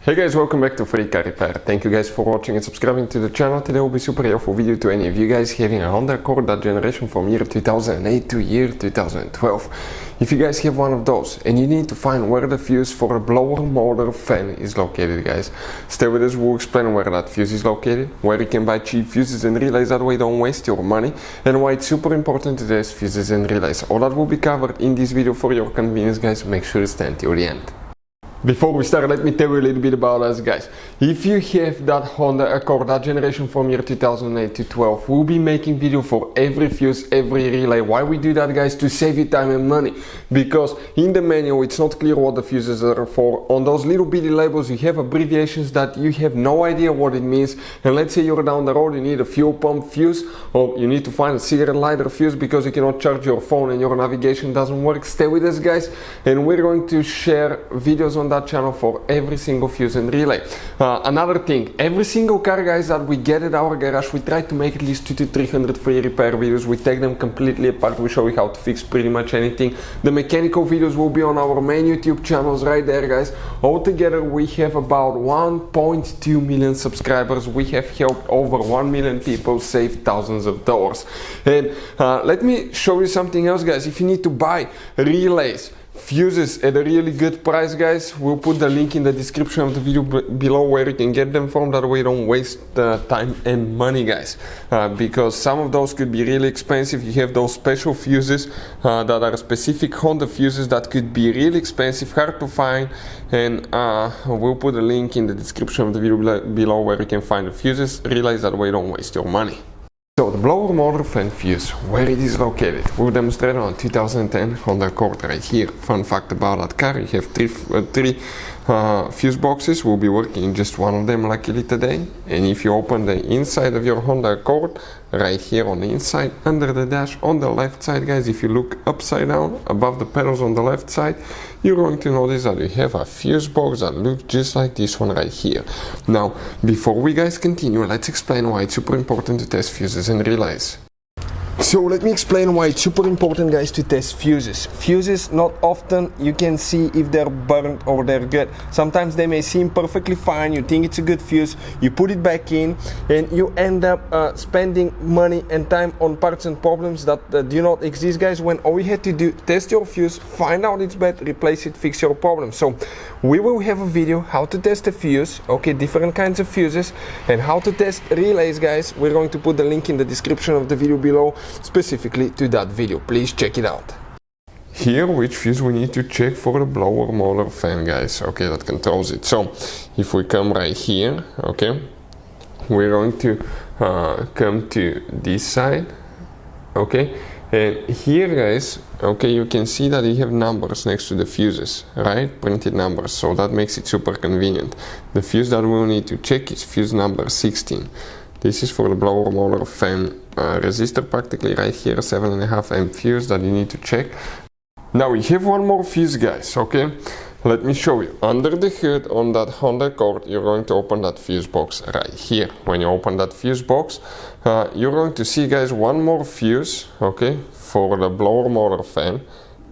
Hey guys, welcome back to Free Car Repair. Thank you guys for watching and subscribing to the channel. Today will be super helpful video to any of you guys having a Honda Accord, that generation from year 2008 to year 2012. If you guys have one of those and you need to find where the fuse for a blower motor fan is located, guys, stay with us. We'll explain where that fuse is located, where you can buy cheap fuses and relays, that way don't waste your money, and why it's super important to test fuses and relays. All that will be covered in this video for your convenience, guys. Make sure to stay until the end. Before we start, let me tell you a little bit about us, guys. If you have that Honda Accord, that generation from year 2008 to 12, we'll be making video for every fuse, every relay. Why we do that, guys? To save you time and money. Because in the manual, it's not clear what the fuses are for. On those little bitty labels, you have abbreviations that you have no idea what it means. And let's say you're down the road, you need a fuel pump fuse, or you need to find a cigarette lighter fuse because you cannot charge your phone and your navigation doesn't work. Stay with us, guys, and we're going to share videos on that channel for every single fuse and relay. Another thing, every single car, guys, that we get at our garage, we try to make at least 200 to 300 free repair videos. We take them completely apart. We show you how to fix pretty much anything. The mechanical videos will be on our main YouTube channels right there, guys. Altogether, we have about 1.2 million subscribers. We have helped over 1 million people save thousands of dollars. And let me show you something else, guys. If you need to buy relays, fuses at a really good price, guys, we'll put the link in the description of the video below where you can get them from. That way you don't waste time and money, guys, because some of those could be really expensive. You have those special fuses that are specific Honda fuses that could be really expensive, hard to find, and we'll put a link in the description of the video below where you can find the fuses. Realize that way you don't waste your money. So the blower motor fan fuse, where it is located, we'll demonstrate on 2010 Honda Accord right here. Fun fact about that car, you have three fuse boxes. We'll be working in just one of them luckily today. And if you open the inside of your Honda Accord, right here on the inside, under the dash on the left side, guys, if you look upside down above the pedals on the left side, you're going to notice that you have a fuse box that looks just like this one right here. Now, before we guys continue, let's explain why it's super important to test fuses and relays. So let me explain why it's super important, guys, to test fuses. Fuses, not often you can see if they're burnt or they're good. Sometimes they may seem perfectly fine, you think it's a good fuse, you put it back in, and you end up spending money and time on parts and problems that do not exist, guys, when all you had to do, test your fuse, find out it's bad, replace it, fix your problem. So we will have a video how to test a fuse, okay, different kinds of fuses, and how to test relays, guys. We're going to put the link in the description of the video below, specifically to that video. Please check it out. Here, which fuse we need to check for the blower motor fan, guys, okay, that controls it. So if we come right here, okay, we're going to come to this side, okay, and here, guys, okay, you can see that you have numbers next to the fuses, right, printed numbers, so that makes it super convenient. The fuse that we'll need to check is fuse number 16. This is for the blower motor fan resistor, practically right here, 7.5 amp fuse that you need to check. Now we have one more fuse, guys, okay? Let me show you. Under the hood on that Honda Accord, you're going to open that fuse box right here. When you open that fuse box, you're going to see, guys, one more fuse, okay, for the blower motor fan.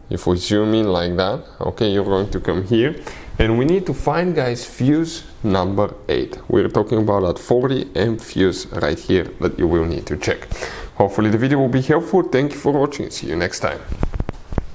If we zoom in like that, okay, you're going to come here. And we need to find, guys, fuse number 8. We're talking about that 40 amp fuse right here that you will need to check. Hopefully the video will be helpful. Thank you for watching. See you next time.